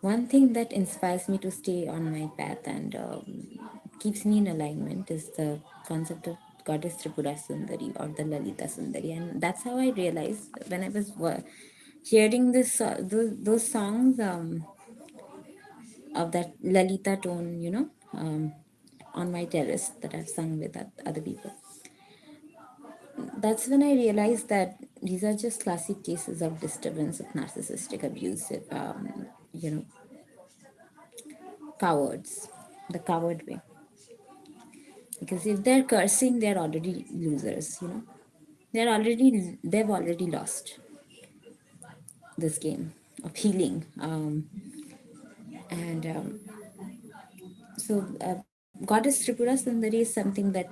One thing that inspires me to stay on my path and keeps me in alignment is the concept of goddess Tripura Sundari or the Lalita Sundari, and that's how I realized when I was hearing those songs of that Lalita tone, on my terrace that I've sung with other people. That's when I realized that these are just classic cases of disturbance of narcissistic, abusive, cowards, the coward way. Because if they're cursing, they're already losers. They've already lost this game of healing. And so, Goddess Tripura Sundari is something that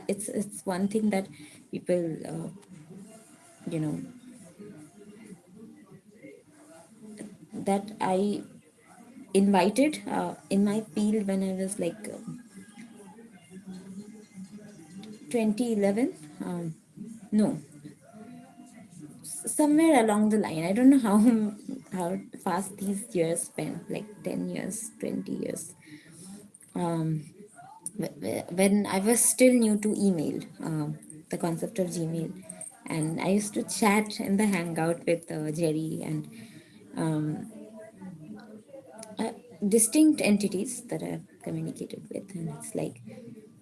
it's one thing that people, you know, that I invited in my field when I was like 2011. No, somewhere along the line. I don't know how fast these years spent, like 10 years, 20 years. Um, when I was still new to email, the concept of Gmail, and I used to chat in the Hangout with Jerry and um, uh, distinct entities that I've communicated with, and it's like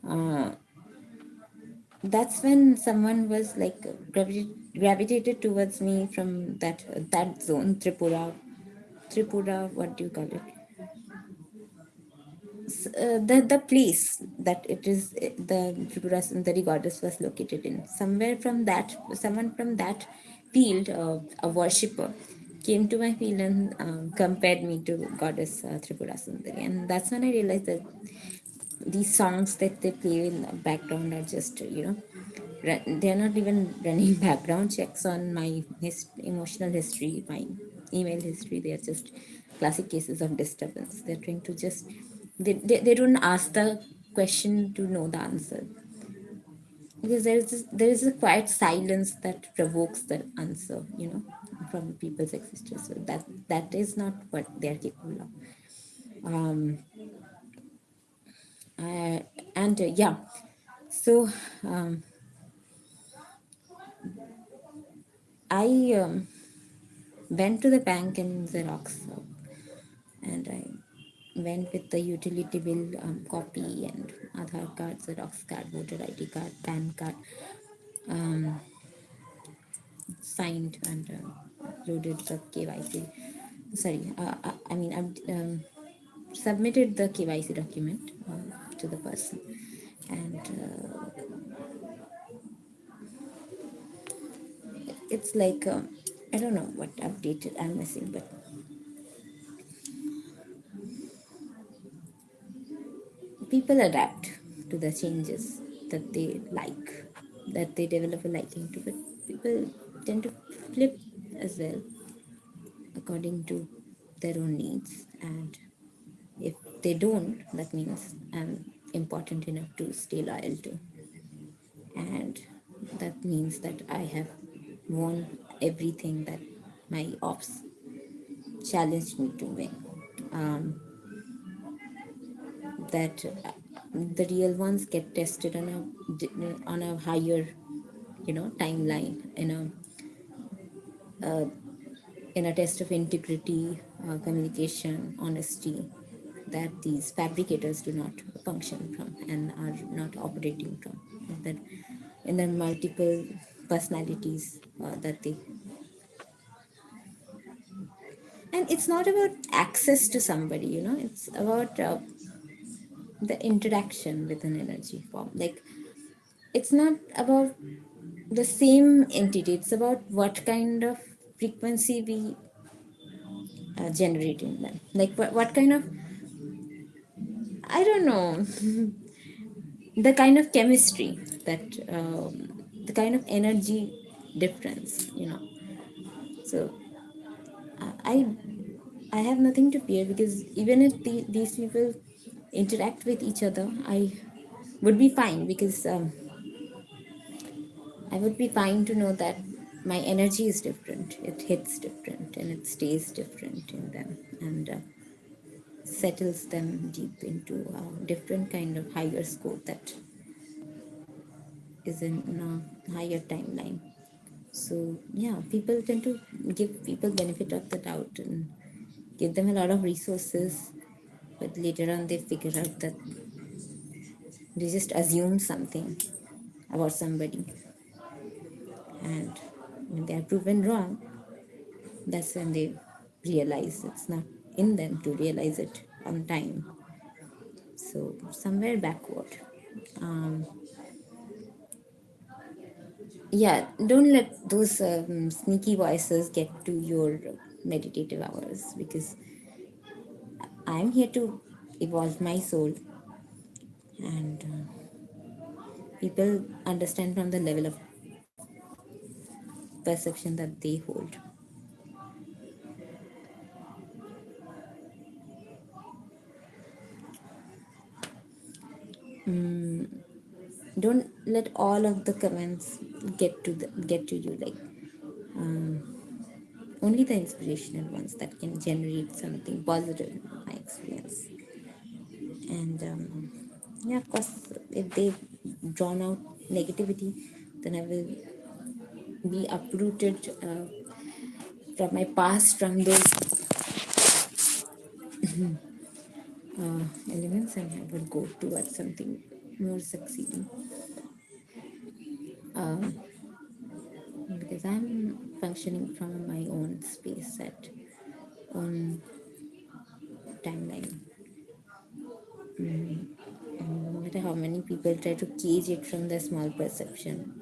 uh, that's when someone was like gravitated towards me from that zone, Tripura. What do you call it? The place that it is, the Tripura Sundari goddess was located in. Somewhere from that, someone from that field, a worshipper, came to my field and compared me to goddess Tripura Sundari, and that's when I realized that these songs that they play in the background are just they're not even running background checks on my emotional history, my email history. They're just classic cases of disturbance. They're trying to just they don't ask the question to know the answer, because there is a quiet silence that provokes the answer, from people's existence. So that is not what they're capable of. um uh, and yeah, so um I went to the bank in Xerox, and I went with the utility bill copy and Aadhaar card, Xerox card, voter ID card, PAN card, um, signed and uploaded the KYC. Sorry, I mean, I've submitted the KYC document to the person, and it's like I don't know what updated I'm missing, but people adapt to the changes that they like, that they develop a liking to, but people tend to flip as well according to their own needs. And if they don't, that means I'm important enough to stay loyal to. And that means that I have won everything that my ops challenged me to win. Um, that the real ones get tested on a higher, timeline, in a test of integrity, communication, honesty, that these fabricators do not function from and are not operating from. That in their multiple personalities that they, and it's not about access to somebody, it's about the interaction with an energy form. Like, it's not about the same entity, it's about what kind of frequency we generate in them. Like, what kind of, I don't know, the kind of chemistry that, the kind of energy difference, So I, I have nothing to fear, because even if these people interact with each other, I would be fine, because I would be fine to know that my energy is different. It hits different and it stays different in them, and settles them deep into a different kind of higher scope that is in a higher timeline. So yeah, people tend to give people benefit of the doubt and give them a lot of resources, but later on they figure out that they just assume something about somebody, and when they are proven wrong, that's when they realize it's not in them to realize it on time. So somewhere backward. Um, yeah, don't let those sneaky voices get to your meditative hours, because I'm here to evolve my soul, and people understand from the level of perception that they hold. Don't let all of the comments get to you. Like only the inspirational ones that can generate something positive in my experience. And yeah, of course, if they've drawn out negativity, then I will be uprooted from my past, from those elements, and I will go towards something more succeeding. Because I'm functioning from my own space at own timeline. And no matter how many people try to cage it from their small perception,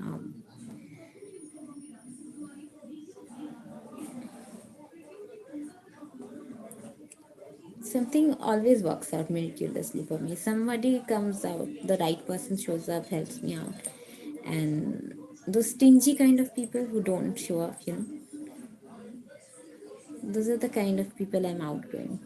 something always works out miraculously for me. Somebody comes out, the right person shows up, helps me out. And those stingy kind of people who don't show up, those are the kind of people I'm outgrowing.